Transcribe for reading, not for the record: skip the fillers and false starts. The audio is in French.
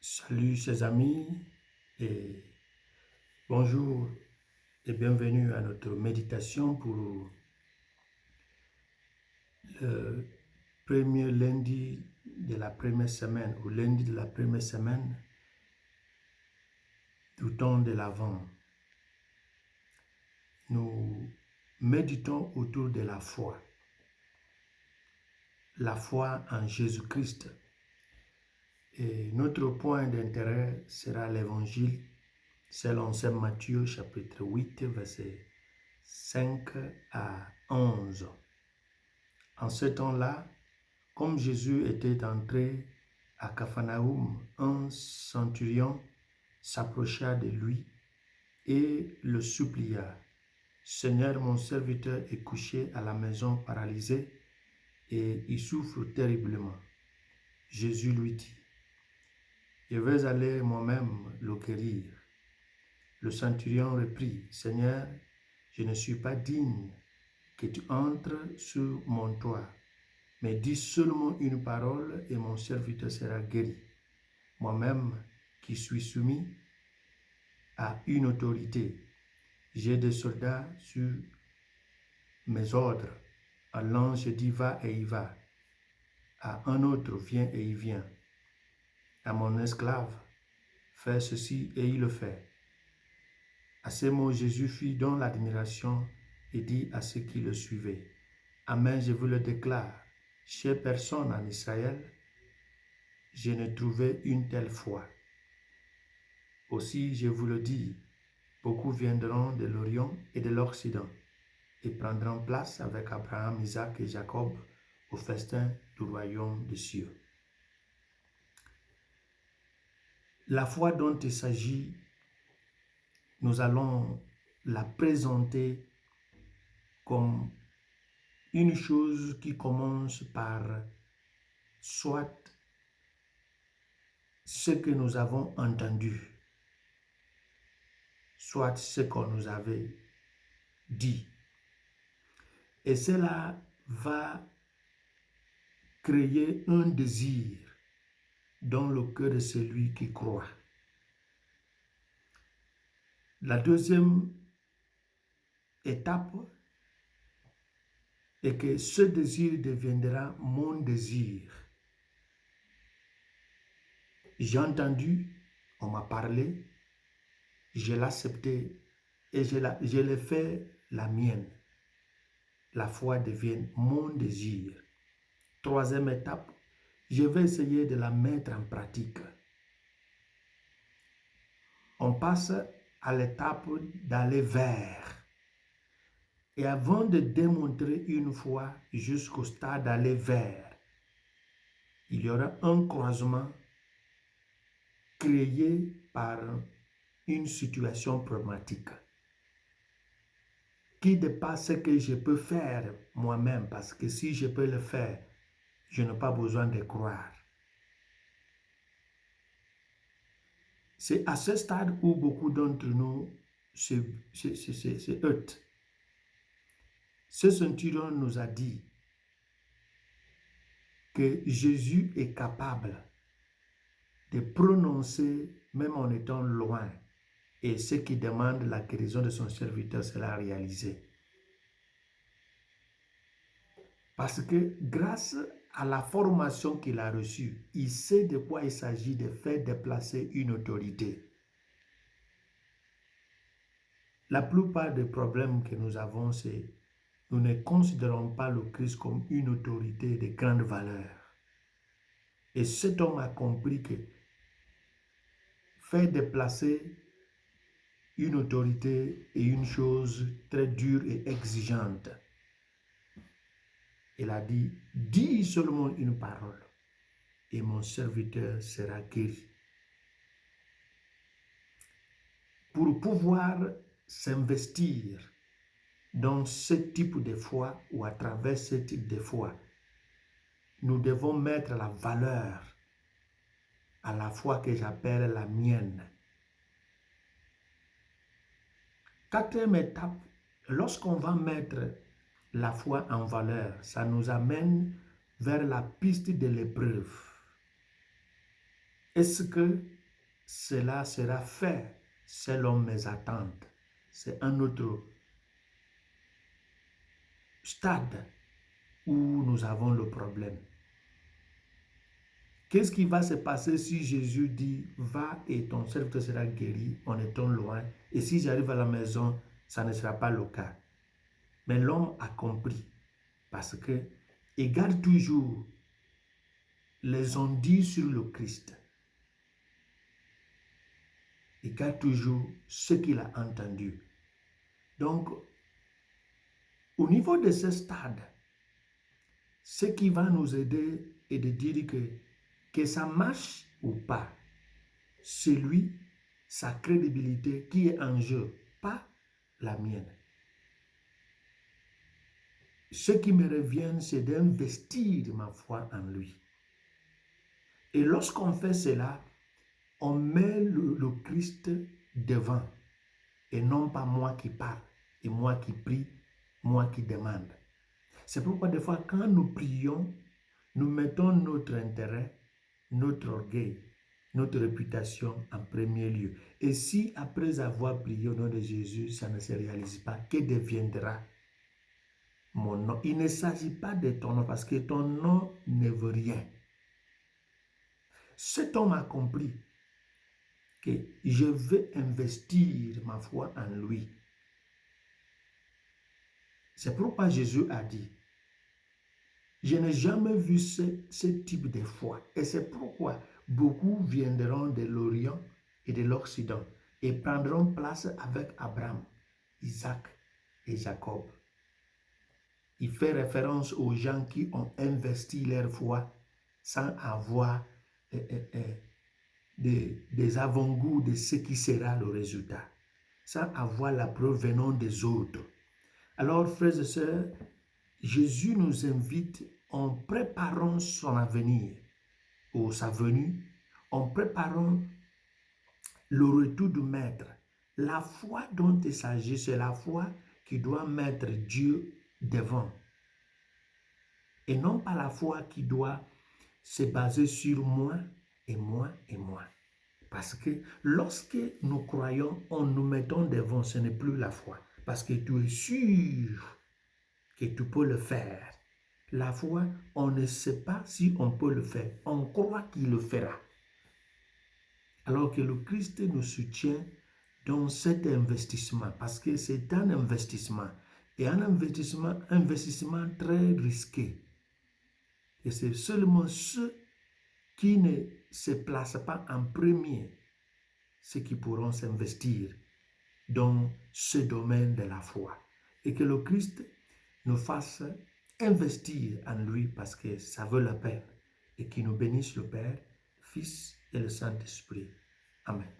Salut chers amis et bonjour et bienvenue à notre méditation pour le premier lundi de la première semaine ou lundi de la première semaine du temps de l'Avent. Nous méditons autour de la foi en Jésus-Christ. Et notre point d'intérêt sera l'évangile selon Saint Matthieu chapitre 8 versets 5 à 11. En ce temps-là, comme Jésus était entré à Capharnaüm, un centurion s'approcha de lui et le supplia. « Seigneur, mon serviteur est couché à la maison paralysé et il souffre terriblement. » Jésus lui dit, « Je vais aller moi-même le guérir. » Le centurion reprit, « Seigneur, je ne suis pas digne que tu entres sur mon toit, mais dis seulement une parole et mon serviteur sera guéri. Moi-même qui suis soumis à une autorité, j'ai des soldats sur mes ordres. À l'ange dit va et il va, à un autre viens et il vient, à mon esclave fais ceci et il le fait. » À ces mots, Jésus fit donc l'admiration et dit à ceux qui le suivaient, « Amen, je vous le déclare, chez personne en Israël, je n'ai trouvé une telle foi. Aussi, je vous le dis, beaucoup viendront de l'Orient et de l'Occident et prendront place avec Abraham, Isaac et Jacob au festin du royaume des cieux. » La foi dont il s'agit, nous allons la présenter comme une chose qui commence par soit ce que nous avons entendu, soit ce qu'on nous avait dit. Et cela va créer un désir dans le cœur de celui qui croit. La deuxième étape est que ce désir deviendra mon désir. J'ai entendu, on m'a parlé, je l'ai accepté et je l'ai fait la mienne. La foi devient mon désir. Troisième étape, je vais essayer de la mettre en pratique. On passe à l'étape d'aller vers. Et avant de démontrer une foi jusqu'au stade d'aller vers, il y aura un croisement créé par une situation problématique qui dépasse ce que je peux faire moi-même, parce que si je peux le faire, je n'ai pas besoin de croire. C'est à ce stade où beaucoup d'entre nous se heurtent. Ce centurion nous a dit que Jésus est capable de prononcer même en étant loin, et ce qui demande la guérison de son serviteur sera réalisé. Parce que grâce à la formation qu'il a reçue, il sait de quoi il s'agit de faire déplacer une autorité. La plupart des problèmes que nous avons, c'est nous ne considérons pas le Christ comme une autorité de grande valeur. Et cet homme a compris que faire déplacer une autorité est une chose très dure et exigeante. Il a dit, dis seulement une parole et mon serviteur sera guéri. Pour pouvoir s'investir dans ce type de foi ou à travers ce type de foi, nous devons mettre la valeur à la foi que j'appelle la mienne. Quatrième étape, lorsqu'on va mettre la foi en valeur, ça nous amène vers la piste de l'épreuve. Est-ce que cela sera fait selon mes attentes. C'est un autre stade où nous avons le problème. Qu'est-ce qui va se passer si Jésus dit « Va et ton serviteur sera guéri en étant loin » et si j'arrive à la maison, ça ne sera pas le cas. Mais l'homme a compris parce que il garde toujours les on-dit sur le Christ. Il garde toujours ce qu'il a entendu. Donc, au niveau de ce stade, ce qui va nous aider est de dire que ça marche ou pas, c'est lui, sa crédibilité qui est en jeu, pas la mienne. Ce qui me revient, c'est d'investir ma foi en lui. Et lorsqu'on fait cela, on met le Christ devant et non pas moi qui parle et moi qui prie, moi qui demande. C'est pourquoi des fois quand nous prions, nous mettons notre intérêt, notre orgueil, notre réputation en premier lieu. Et si après avoir prié au nom de Jésus, ça ne se réalise pas, que deviendra mon nom? Il ne s'agit pas de ton nom parce que ton nom ne veut rien. Cet homme a compris que je veux investir ma foi en lui. C'est pourquoi Jésus a dit, je n'ai jamais vu ce type de foi. Et c'est pourquoi beaucoup viendront de l'Orient et de l'Occident et prendront place avec Abraham, Isaac et Jacob. Il fait référence aux gens qui ont investi leur foi sans avoir des avant-goûts de ce qui sera le résultat, sans avoir la preuve venant des autres. Alors, frères et sœurs, Jésus nous invite en préparant son avenir ou sa venue, en préparant le retour du Maître. La foi dont il s'agit, c'est la foi qui doit mettre Dieu devant. Et non pas la foi qui doit se baser sur moi et moi et moi. Parce que lorsque nous croyons en nous mettant devant, ce n'est plus la foi. Parce que tu es sûr que tu peux le faire. La foi, on ne sait pas si on peut le faire. On croit qu'il le fera. Alors que le Christ nous soutient dans cet investissement. Parce que c'est un investissement. Et un investissement très risqué. Et c'est seulement ceux qui ne se placent pas en premier, ceux qui pourront s'investir dans ce domaine de la foi. Et que le Christ nous fasse investir en lui parce que ça vaut la peine. Et qu'il nous bénisse le Père, Fils et le Saint-Esprit. Amen.